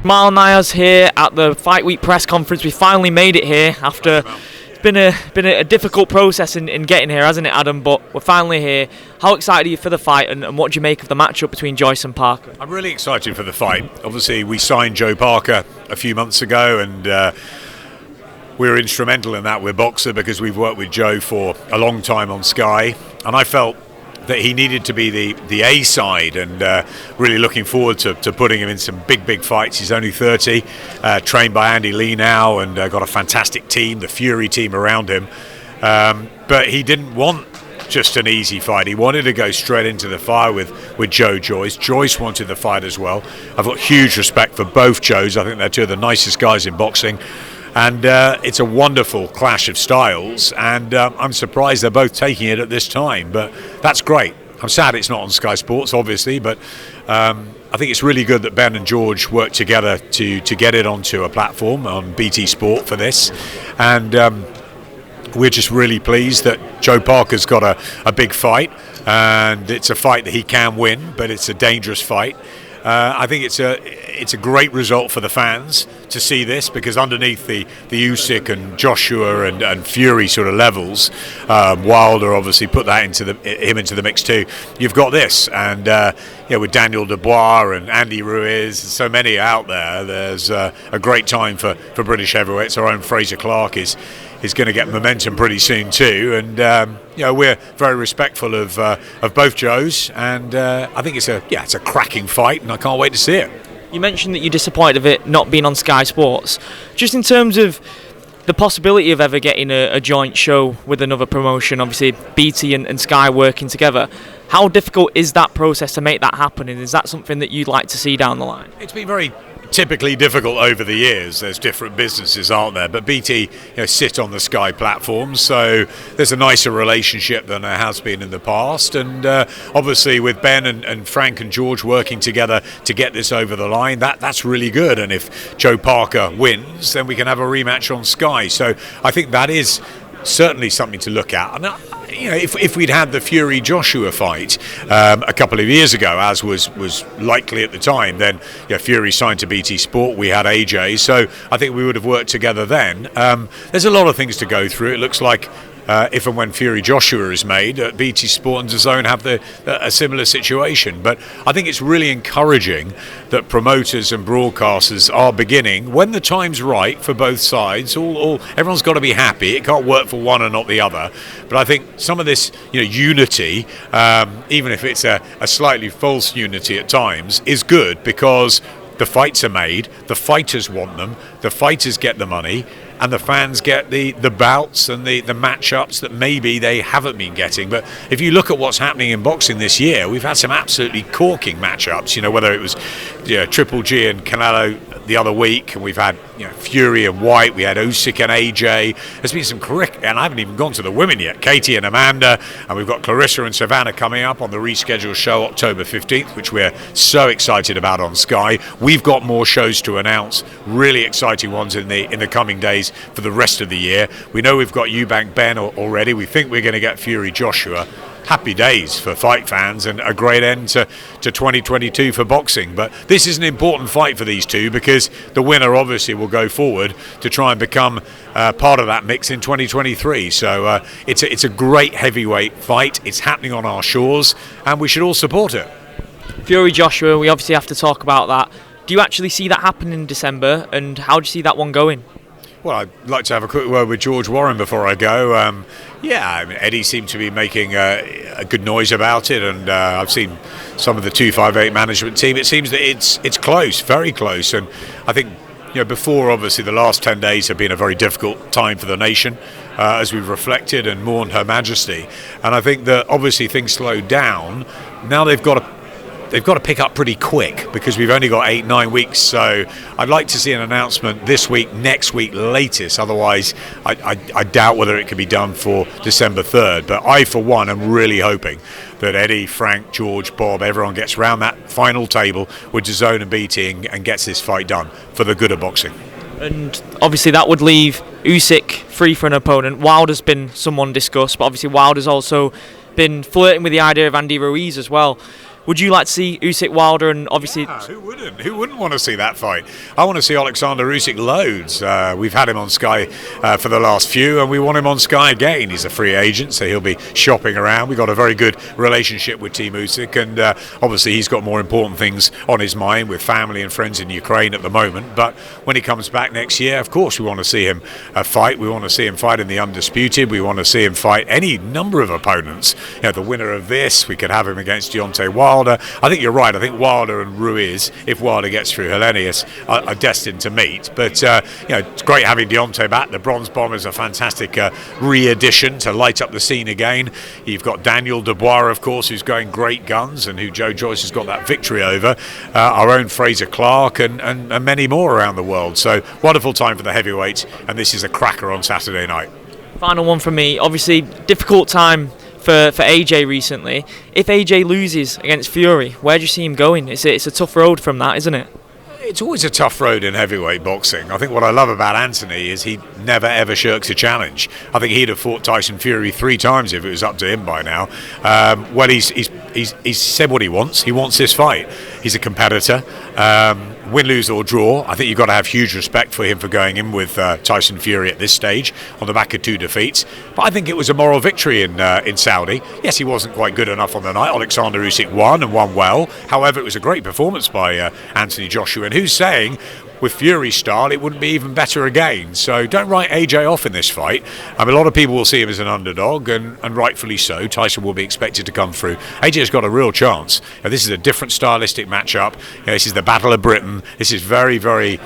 Jamal Niaz here at the Fight Week press conference. We finally made it here after it's been a difficult process in getting here, hasn't it, Adam? But we're finally here. How excited are you for the fight, and what do you make of the matchup between Joyce and Parker? I'm really excited for the fight. Obviously, we signed Joe Parker a few months ago, and we were instrumental in that with Boxer because we've worked with Joe for a long time on Sky, and I felt that he needed to be the A side, and really looking forward to putting him in some big fights. He's only 30, trained by Andy Lee now, and got a fantastic team, the Fury team around him. But he didn't want just an easy fight. He wanted to go straight into the fire with Joe Joyce. Joyce wanted the fight as well. I've got huge respect for both Joes. I think they're two of the nicest guys in boxing. And it's a wonderful clash of styles, and I'm surprised they're both taking it at this time, but that's great. I'm sad it's not on Sky Sports, obviously, but I think it's really good that Ben and George worked together to get it onto a platform on BT Sport for this, and we're just really pleased that Joe Parker's got a big fight, and it's a fight that he can win, but it's a dangerous fight. I think it's a great result for the fans to see this, because underneath the Usyk and Joshua and Fury sort of levels, Wilder obviously put that into him into the mix too. You've got this, and with Daniel Dubois and Andy Ruiz, and so many out there. There's a great time for British heavyweights. Our own Fraser Clark is going to get momentum pretty soon too, and we're very respectful of both Joes, and I think it's a cracking fight, and I can't wait to see it. You mentioned that you're disappointed of it not being on Sky Sports. Just in terms of the possibility of ever getting a joint show with another promotion, obviously BT and Sky working together, how difficult is that process to make that happen, and is that something that you'd like to see down the line? It's been very typically difficult over the years. There's different businesses, aren't there? But BT sit on the Sky platform, so there's a nicer relationship than there has been in the past. And obviously with Ben and Frank and George working together to get this over the line, that's really good. And if Joe Parker wins, then we can have a rematch on Sky. So I think that is certainly something to look at. And if we'd had the Fury Joshua fight a couple of years ago, as was likely at the time, then Fury signed to BT Sport. We had AJ, so I think we would have worked together then. There's a lot of things to go through. It looks like if and when Fury Joshua is made, BT Sport and DAZN have a similar situation. But I think it's really encouraging that promoters and broadcasters are beginning, when the time's right for both sides. Everyone's got to be happy. It can't work for one and not the other. But I think some of this unity, even if it's a slightly false unity at times, is good, because the fights are made, the fighters want them, the fighters get the money, and the fans get the bouts and the matchups that maybe they haven't been getting. But if you look at what's happening in boxing this year, we've had some absolutely corking matchups, whether it was Triple G and Canelo the other week, and we've had Fury and White, we had Usyk and AJ. There's been some and I haven't even gone to the women yet, Katie and Amanda, and we've got Clarissa and Savannah coming up on the rescheduled show October 15th, which we're so excited about on Sky. We've got more shows to announce, really exciting ones in the coming days for the rest of the year. We know we've got Eubank Ben already. We think we're going to get Fury Joshua. Happy days for fight fans, and a great end to 2022 for boxing. But this is an important fight for these two, because the winner obviously will go forward to try and become part of that mix in 2023. So it's a great heavyweight fight. It's happening on our shores, and we should all support it. Fury Joshua, we obviously have to talk about that. Do you actually see that happen in December, and how do you see that one going? Well, I'd like to have a quick word with George Warren before I go. Eddie seemed to be making a good noise about it, and I've seen some of the 258 management team. It seems that it's close, very close, and I think before, obviously the last 10 days have been a very difficult time for the nation, as we've reflected and mourned Her Majesty, and I think that obviously things slowed down. Now they've got to pick up pretty quick, because we've only got 8-9 weeks. So I'd like to see an announcement this week, next week latest. Otherwise, I doubt whether it can be done for December 3rd. But I, for one, am really hoping that Eddie, Frank, George, Bob, everyone gets round that final table with DAZN and BT and gets this fight done for the good of boxing. And obviously that would leave Usyk free for an opponent. Wilder's been someone discussed, but obviously Wilder's also been flirting with the idea of Andy Ruiz as well. Would you like to see Usyk Wilder? And obviously, who wouldn't? Who wouldn't want to see that fight? I want to see Alexander Usyk loads. We've had him on Sky for the last few, and we want him on Sky again. He's a free agent, so he'll be shopping around. We've got a very good relationship with Team Usyk, and obviously he's got more important things on his mind with family and friends in Ukraine at the moment. But when he comes back next year, of course we want to see him fight. We want to see him fight in the Undisputed. We want to see him fight any number of opponents. The winner of this, we could have him against Deontay Wilder. I think you're right. I think Wilder and Ruiz, if Wilder gets through Helenius, are destined to meet. But it's great having Deontay back. The Bronze Bomber is a fantastic re-addition to light up the scene again. You've got Daniel Dubois, of course, who's going great guns and who Joe Joyce has got that victory over. Our own Fraser Clark and many more around the world. So wonderful time for the heavyweights, and this is a cracker on Saturday night. Final one from me. Obviously, difficult time for AJ recently. If AJ loses against Fury, where do you see him going? It's a tough road from that, isn't it? It's always a tough road in heavyweight boxing. I think what I love about Anthony is he never ever shirks a challenge. I think he'd have fought Tyson Fury 3 times if it was up to him by now. Well, he's said what he wants. He wants this fight. He's a competitor. Win, lose or draw, I think you've got to have huge respect for him for going in with Tyson Fury at this stage on the back of 2 defeats. But I think it was a moral victory in Saudi. Yes, he wasn't quite good enough on the night. Alexander Usyk won and won well. However, it was a great performance by Anthony Joshua. And who's saying with Fury's style it wouldn't be even better again? So don't write AJ off in this fight. A lot of people will see him as an underdog, and rightfully so. Tyson will be expected to come through. AJ's got a real chance. This is a different stylistic matchup. This is the Battle of Britain. This is very, very...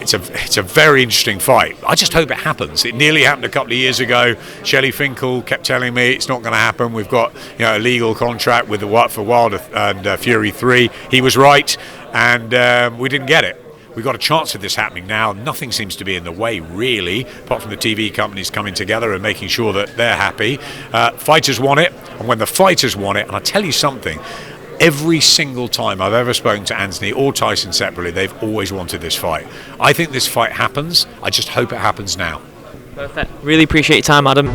It's a very interesting fight. I just hope it happens. It nearly happened a couple of years ago. Shelley Finkel kept telling me it's not going to happen. We've got a legal contract with for Wilder and Fury 3. He was right, and we didn't get it. We've got a chance of this happening now. Nothing seems to be in the way, really, apart from the TV companies coming together and making sure that they're happy. Fighters want it, and when the fighters want it, and I tell you something, every single time I've ever spoken to Anthony or Tyson separately, they've always wanted this fight. I think this fight happens. I just hope it happens now. Perfect. Really appreciate your time, Adam.